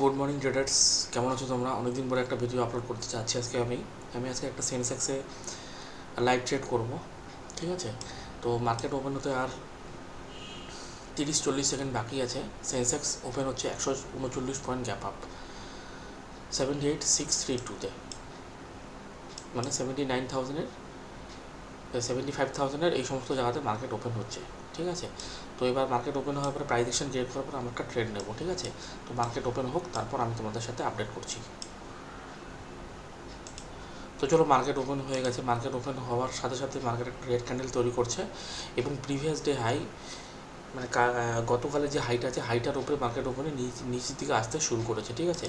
Good morning traders, কেমন আছো তোমরা? অনেকদিন পরে একটা ভিডিও আপলোড করতে চাচ্ছি আজকে। আমি আজকে একটা সেন্সেক্সে লাইভ ট্রেড করব, ঠিক আছে? তো মার্কেট ওপেন হতে আর 30-40 সেকেন্ড বাকি আছে। সেন্সেক্স ওপেন হচ্ছে 139 পয়েন্ট গ্যাপ আপ 78,632-তে, মানে 75,000-এর এই সমস্ত জায়গাতে মার্কেট ওপেন হচ্ছে, ঠিক আছে? তো এবার মার্কেট ওপেন হওয়ার পরে প্রাইস অ্যাকশন ক্রিয়েট করার পর আমরা একটা ট্রেড নেবো, ঠিক আছে? তো মার্কেট ওপেন হোক, তারপর আমি তোমাদের সাথে আপডেট করছি। তো চলো, মার্কেট ওপেন হয়ে গেছে। মার্কেট ওপেন হওয়ার সাথে সাথে মার্কেট একটা রেড ক্যান্ডেল তৈরি করছে এবং প্রিভিয়াস ডে হাই, মানে গতকালে যে হাইটা আছে, হাইটার উপরে মার্কেট ওপেনে নিচের দিকে আসতে শুরু করেছে, ঠিক আছে?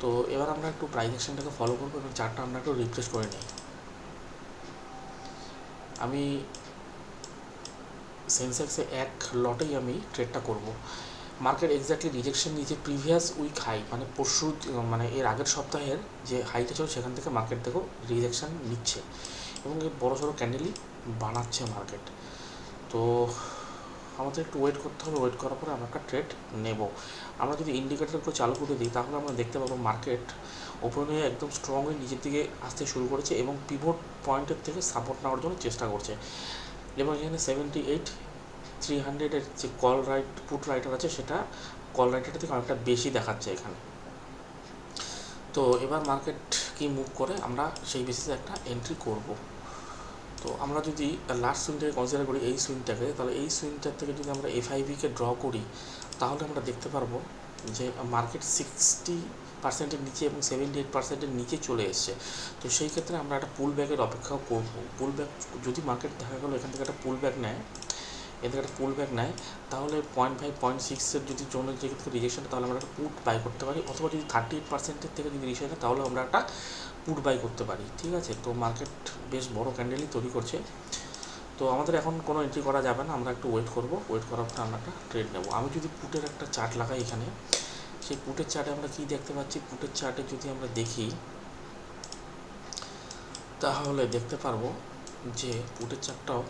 তো এবার আমরা একটু প্রাইস অ্যাকশনটাকে ফলো করবো এবং চার্টটা আমরা একটু রিফ্রেশ করে নিই। আমি সেন্সেক্সে এক লটেই আমি ট্রেডটা করব। মার্কেট এক্স্যাক্টলি রিজেকশন নিচে প্রিভিয়াস উইক হাই, মানে পরশু, মানে এর আগের সপ্তাহের যে হাইটা ছিল সেখান থেকে মার্কেট দেখো রিজেকশন নিচ্ছে এবং এই বড়ো সড়ো ক্যান্ডেলই বানাচ্ছে মার্কেট। তো আমাদের একটু ওয়েট করতে হবে। ওয়েট করার পরে আমরা একটা ট্রেড নেব। আমরা যদি ইন্ডিকেটারগুলো চালু করে দিই তাহলে আমরা দেখতে পাবো মার্কেট ওপেনে একদম স্ট্রংলি নিচের দিকে আসতে শুরু করেছে এবং পিভট পয়েন্টের থেকে সাপোর্ট নেওয়ার জন্য চেষ্টা করছে। এবং এখানে 78,300-এর যে পুট রাইটার আছে, সেটা কল রাইটার থেকে অনেকটা বেশি দেখাচ্ছে এখানে। তো এবার মার্কেট কি মুভ করে আমরা সেই বেসিসে একটা এন্ট্রি করব। তো আমরা যদি লাস্ট সুইংটাকে কনসিডার করি, এই সুইংটাকে, তাহলে এই সুইংটার থেকে যদি আমরা এফআইবিকে ড্র করি তাহলে আমরা দেখতে পারবো যে মার্কেট 60%-এর নিচে এবং 78%-এর নিচে চলে এসছে। তো সেই ক্ষেত্রে আমরা একটা পুল ব্যাকের অপেক্ষা করবো। পুল ব্যাক যদি মার্কেট দেখা গেলো এখান থেকে একটা পুল ব্যাক নেয়, এদের একটা পুল ব্যাক নেয়, তাহলে 0.5-0.6-এর যদি জোনের যে ক্ষেত্রে রিজেকশন, তাহলে আমরা একটা পুট বাই করতে পারি। অথবা যদি 38%-এর থেকে যদি রিজেকশন হয় তাহলে আমরা একটা পুট বাই করতে পারি, ঠিক আছে? তো মার্কেট বেশ বড় ক্যান্ডেলই তৈরি করছে। তো আমাদের এখন কোনো এন্ট্রি করা যাবে না, আমরা একটু ওয়েট করব। ওয়েট করার পর আমরা একটা ট্রেড নেব। আমি যদি পুটের একটা চার্ট লাগাই এখানে, সেই পুটের চার্টে আমরা কী দেখতে পাচ্ছি? পুটের চার্টে যদি আমরা দেখি তাহলে দেখতে পারবো যে পুটের চার্টটাও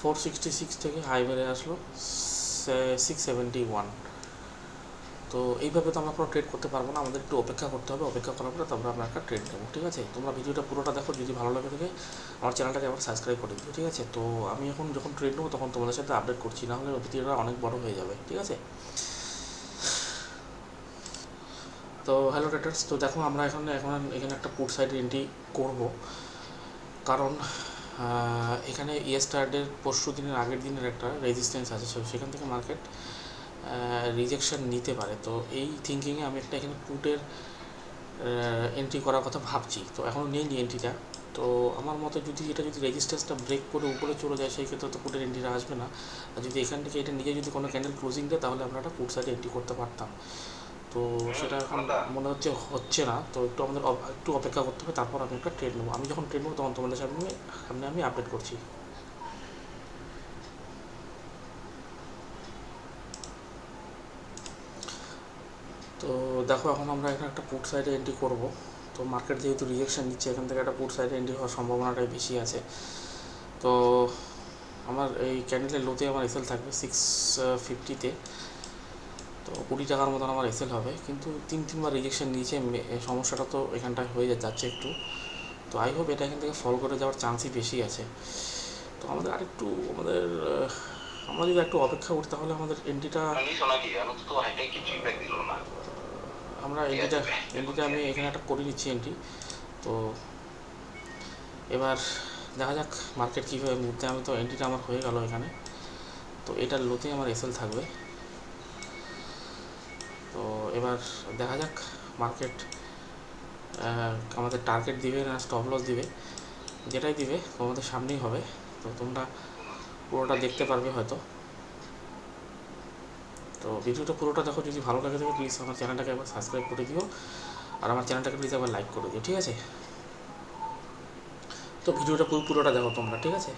466 থেকে হাই বেড়ে আসলো 671। তো এইভাবে তো আমরা কোনো ট্রেড করতে পারবো না, আমাদের একটু অপেক্ষা করতে হবে। অপেক্ষা করার পরে তারপরে আমরা একটা ট্রেড নেবো, ঠিক আছে? তোমরা ভিডিওটা পুরোটা দেখো, যদি ভালো লাগে থাকে আমার চ্যানেলটাকে আবার সাবস্ক্রাইব করে দিও, ঠিক আছে? তো আমি এখন যখন ট্রেড নেবো তখন তোমাদের সাথে আপডেট করছি, না হলে ভিডিওটা অনেক বড় হয়ে যাবে, ঠিক আছে? তো হ্যালো ট্রেডার্স, তো দেখো আমরা এখানে একটা পুট সাইড এন্ট্রি করব, কারণ এখানে ইয়েস্টারডের পরশু দিনের আগের দিনের একটা রেজিস্ট্যান্স আছে, সেখান থেকে মার্কেট রিজেকশন নিতে পারে। তো এই থিঙ্কিংয়ে আমি একটা এখানে পুটের এন্ট্রি করার কথা ভাবছি। তো এখনও নেইনি এন্ট্রিটা। তো আমার মতে যদি রেজিস্ট্যান্সটা ব্রেক করে উপরে চলে যায়, সেই ক্ষেত্রে তো পুটের এন্ট্রিটা আসবে না। আর যদি এখান থেকে এটা নিজে যদি কোনো ক্যান্ডেল ক্লোজিং দেয় তাহলে আমরা একটা পুট সাইডে এন্ট্রি করতে পারতাম। তো সেটা এখন মনে হচ্ছে না। তো আমাদের একটু অপেক্ষা করতে হবে, তারপর আমি একটা ট্রেড নেবো। আমি যখন ট্রেড নেবো তখন তোমাদের সামনে আমি আপডেট করছি। তো দেখো, এখন আমরা এখানে একটা পুট সাইডে এন্ট্রি করব। তো মার্কেট যেহেতু রিজেকশন নিচ্ছে, এখান থেকে একটা পুট সাইডে এন্ট্রি হওয়ার সম্ভাবনাটাই বেশি আছে। তো আমার এই ক্যান্ডেলের লোতে আমার এসএল থাকবে 650-তে। তো 20 টাকার মতন আমার এসএল হবে, কিন্তু তিনবার রিজেকশন নিয়েছে। সমস্যাটা তো এখানটায় হয়ে যাচ্ছে একটু। তো আই হোপ এটা এখান থেকে ফল করে যাওয়ার চান্সই বেশি আছে। তো আমাদের আরেকটু আমরা যদি একটু অপেক্ষা করি তাহলে আমাদের এন্ট্রিটা, আমরা এন্ট্রিটা আমি এখানে একটা করে নিচ্ছি এন্ট্রি। তো এবার দেখা যাক মার্কেট কীভাবে মুহূর্তে। আমি তো এন্ট্রিটা আমার হয়ে গেল এখানে। তো এটার লোতে আমার এসএল থাকবে। তো এবার দেখা যাক মার্কেট আমাদের টার্গেট দিবে না স্টপ লস দিবে। যেটাই দিবে তোমাদের সামনেই হবে, তো তোমরা পুরোটা দেখতে পারবে হয়তো। তো ভিডিওটা পুরোটা দেখো, যদি ভালো লাগে থাকে প্লিজ আমার চ্যানেলটাকে একবার সাবস্ক্রাইব করে দিও, আর আমার চ্যানেলটাকে প্লিজ একবার লাইক করে দিও, ঠিক আছে? তো ভিডিওটা পুরোটা দেখো তোমরা, ঠিক আছে?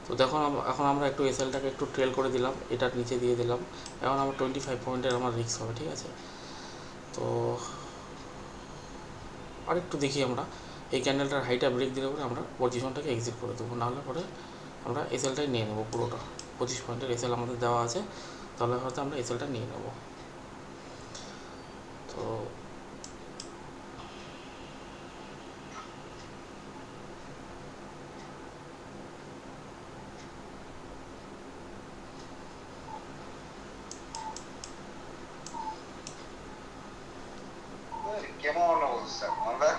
তো দেখো এখন আমরা একটু এসএলটাকে একটু ট্রেল করে দিলাম, এটার নিচে দিয়ে দিলাম। এখন আমার 25 পয়েন্টের আমার রিস্ক হবে, ঠিক আছে। তো আরেকটু দেখি আমরা এই ক্যান্ডেলটার হাইটা ব্রেক দিলে পরে আমরা পজিশনটাকে এক্সিট করে দেবো, নাহলে পরে আমরা এসএলটাই নিয়ে নেবো পুরোটা। 25 পয়েন্টের এসএল আমাদের দেওয়া আছে, তাহলে হয়তো আমরা এসএলটা নিয়ে নেব। তো কেমন অবস্থা আমাদের?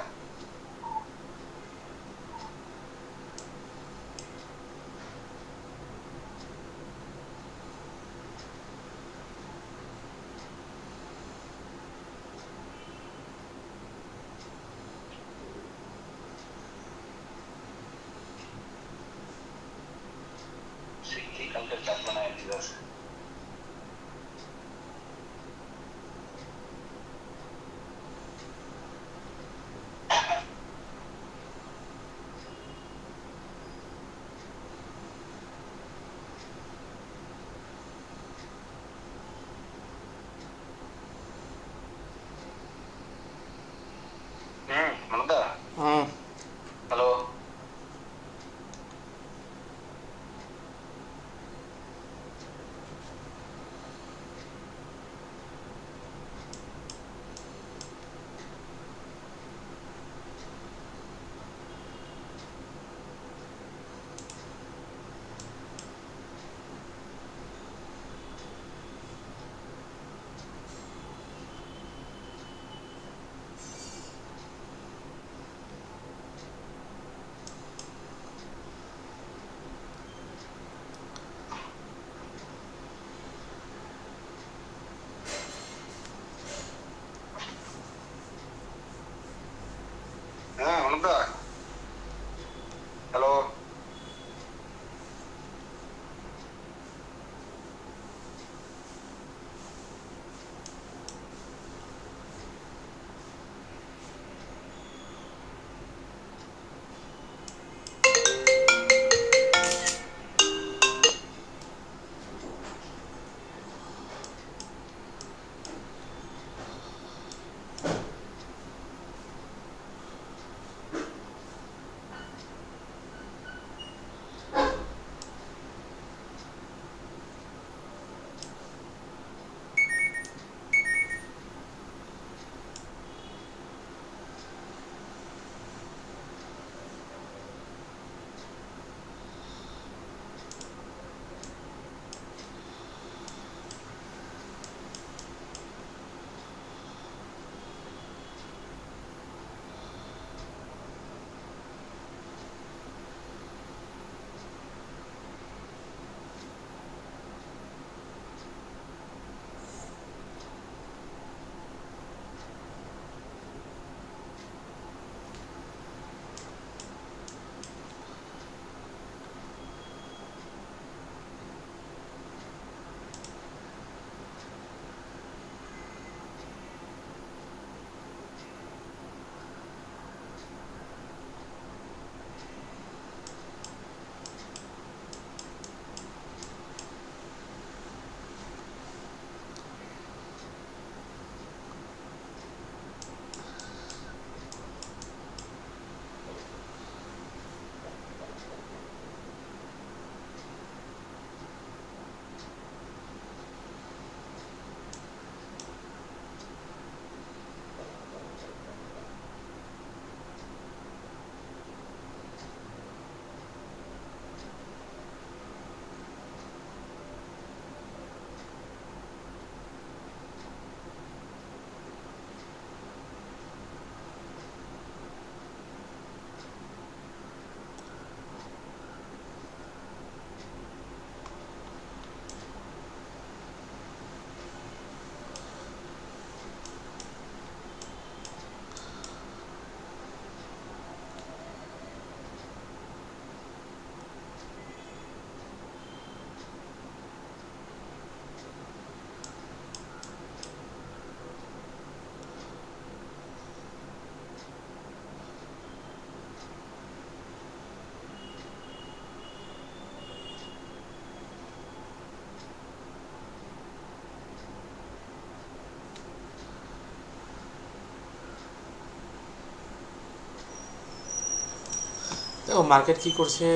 দেখো মার্কেট কী করছে,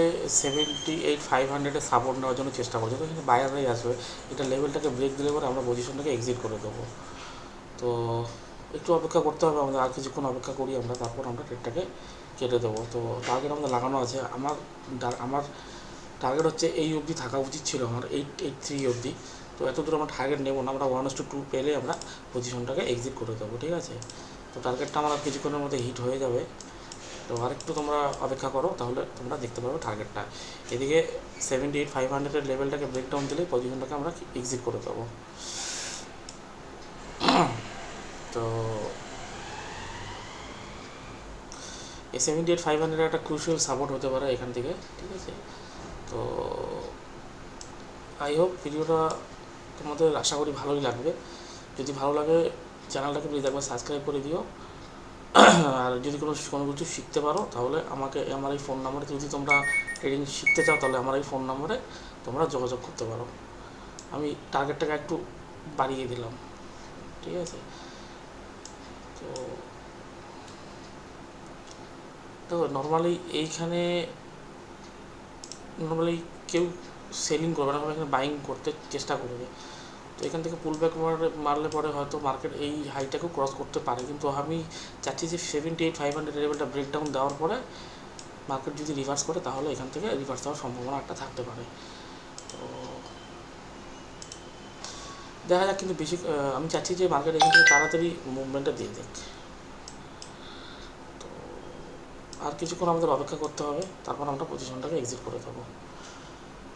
78,500-এর সাপোর্ট নেওয়ার জন্য চেষ্টা করছে, তো এখানে বায়াররাই আসবে। এটা লেভেলটাকে ব্রেক দিলে পরে আমরা পজিশনটাকে এক্সিট করে দেবো। তো একটু অপেক্ষা করতে হবে আমাদের, আর কিছুক্ষণ অপেক্ষা করি আমরা, তারপর আমরা ট্রেডটাকে কেটে দেবো। তো টার্গেট আমাদের লাগানো আছে। আমার টার্গেট হচ্ছে এই অবধি থাকা উচিত ছিল আমার, 883 অবধি। তো এত দূর আমরা টার্গেট নেবো না, আমরা 1:2 পেলে আমরা পজিশনটাকে এক্সিট করে দেবো, ঠিক আছে। তো টার্গেটটা আমার আর কিছুক্ষণের মধ্যে হিট হয়ে যাবে। তো আরেকটু তোমরা অপেক্ষা করো, তাহলে তোমরা দেখতে পাবে টার্গেটটা। এদিকে 78,500-এর লেভেলটাকে ব্রেকডাউন দিলেই পজিশনটাকে আমরা এক্সিট করে দেবো। তো এই 78,500 একটা ক্রুশিয়াল সাপোর্ট হতে পারে এখান থেকে, ঠিক আছে। তো আই হোপ ভিডিওটা তোমাদের আশা করি ভালোই লাগবে। যদি ভালো লাগে চ্যানেলটাকে প্লিজ একবার সাবস্ক্রাইব করে দিও। আর যদি কোনো কিছু শিখতে পারো তাহলে আমাকে আমার এই ফোন নাম্বারে, যদি তোমরা ট্রেডিং শিখতে চাও তাহলে আমার এই ফোন নাম্বারে তোমরা যোগাযোগ করতে পারো। আমি টার্গেটটাকে একটু বাড়িয়ে দিলাম, ঠিক আছে। তো দেখো নর্মালি কেউ সেলিং করবে না, এখানে বাইং করতে চেষ্টা করবে। তো এখান থেকে পুল ব্যাক মারলে পরে হয়তো মার্কেট এই হাইটাকেও ক্রস করতে পারে, কিন্তু আমি চাচ্ছি যে 78,500 লেভেলটা ব্রেকডাউন দেওয়ার পরে মার্কেট যদি রিভার্স করে তাহলে এখান থেকে রিভার্স হওয়ার সম্ভাবনা একটা থাকতে পারে। তো দেখা যাক, কিন্তু বেশি আমি চাচ্ছি যে মার্কেট এখান থেকে তাড়াতাড়ি মুভমেন্টটা দিয়ে দেখ। তো আর কিছুক্ষণ আমাদের অপেক্ষা করতে হবে, তারপর আমরা পজিশনটাকে এক্সিট করে দেবো।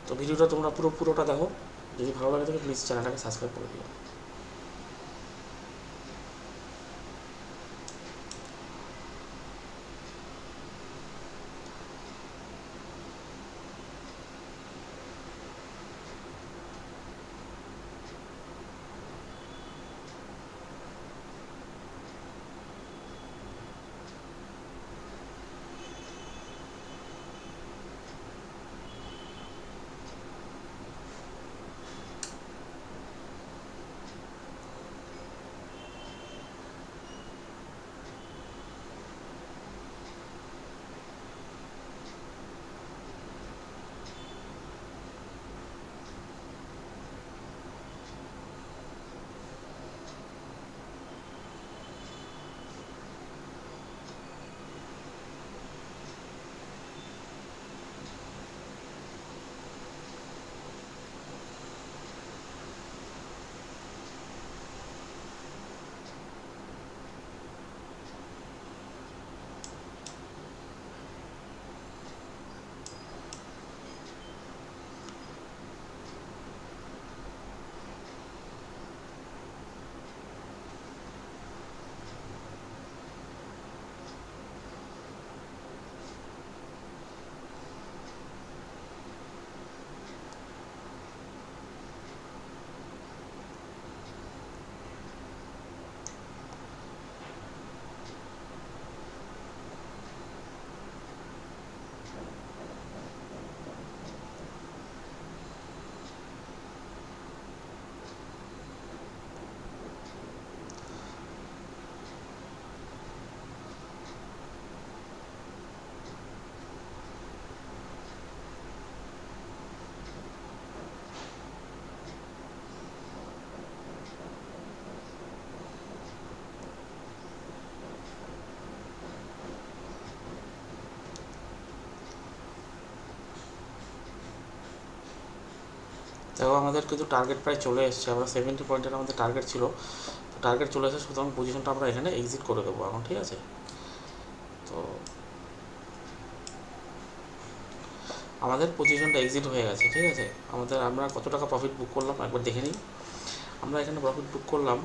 তো ভিডিওটা তোমরা পুরোটা দেখো, যদি ভালো লাগে থাকে প্লিজ চ্যানেলটাকে সাবস্ক্রাইব করে দিও। দেখো আমাদের কিন্তু টার্গেট প্রায় চলে এসেছে, আমরা 70 পয়েন্টের আমাদের টার্গেট ছিল, তো টার্গেট চলে এসেছে, সুতরাং পজিশনটা আমরা এখানে এক্সিট করে দেবো এখন, ঠিক আছে। তো আমাদের পজিশনটা এক্সিট হয়ে গেছে, ঠিক আছে। আমরা কত টাকা প্রফিট বুক করলাম একবার দেখে নিই। আমরা এখানে প্রফিট বুক করলাম,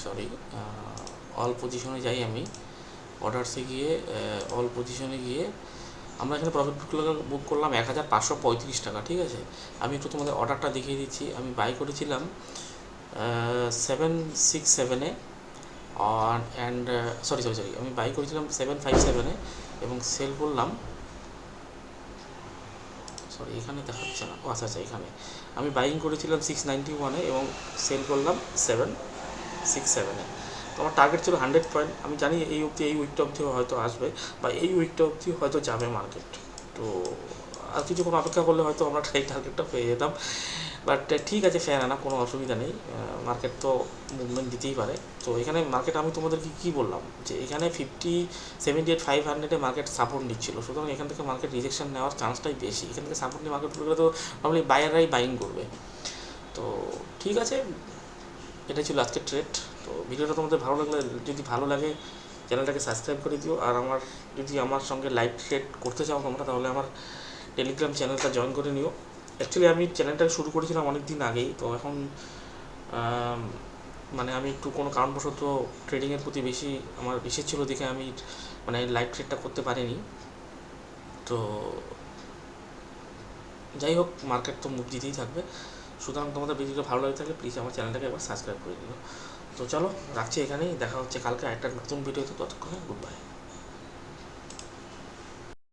সরি, অল পজিশনে যাই আমি, অর্ডারসে গিয়ে অল পজিশনে গিয়ে আমরা এখানে প্রফিট বুক করলাম 1,535 টাকা, ঠিক আছে। আমি একটু তোমাদের অর্ডারটা দেখিয়ে দিচ্ছি। আমি বাই করেছিলাম 767-এ অ্যান্ড সরি, আমি বাই করেছিলাম 757-এ এবং সেল করলাম, সরি এখানে দেখাচ্ছে না, ও আচ্ছা এখানে আমি বাইং করেছিলাম 691-এ এবং সেল করলাম 767-এ। তো আমার টার্গেট ছিল 100 পয়েন্ট। আমি জানি এই উইকটা অবধি হয়তো আসবে বা এই উইকটা অবধি হয়তো যাবে মার্কেট। তো আর কিছুক্ষণ অপেক্ষা করলে হয়তো আমরা সেই টার্গেটটা পেয়ে যেতাম। বাট ঠিক আছে, ফেয়ার না, কোনো অসুবিধা নেই। মার্কেট তো মুভমেন্ট দিতেই পারে। তো এখানে মার্কেট আমি তোমাদেরকে কী বললাম যে এখানে 78,500 মার্কেট সাপোর্ট নিচ্ছিল, সুতরাং এখান থেকে মার্কেট রিজেকশন নেওয়ার চান্সটাই বেশি। এখান থেকে সাপোর্ট নিয়ে মার্কেট উঠে তো নর্মালি বায়াররাই বাইং করবে। তো ঠিক আছে, এটাই ছিল আজকের ট্রেড। তো ভিডিওটা তোমাদের ভালো লাগলে, যদি ভালো লাগে চ্যানেলটাকে সাবস্ক্রাইব করে দিও। আর যদি আমার সঙ্গে লাইভ ট্রেড করতে চাও তোমরা, তাহলে আমার টেলিগ্রাম চ্যানেলটা জয়েন করে নিও। অ্যাকচুয়ালি আমি চ্যানেলটা শুরু করেছিলাম অনেক দিন আগেই, তো এখন মানে আমি একটু কোনো কারণবশত ট্রেডিংয়ের প্রতি বেশি আমার বিশেষ ছিল দেখে আমি মানে লাইভ ট্রেডটা করতে পারিনি। তো যাই হোক, মার্কেট তো মুভ দিতেই থাকবে। সুতরাং তোমাদের ভিডিওটা ভালো লাগে থাকলে প্লিজ আমার চ্যানেলটাকে একবার সাবস্ক্রাইব করে দিও। তো চলো, রাখছি এখানেই, দেখা হচ্ছে কালকে একটা নতুন ভিডিওতে। ততক্ষণে গুড বাই।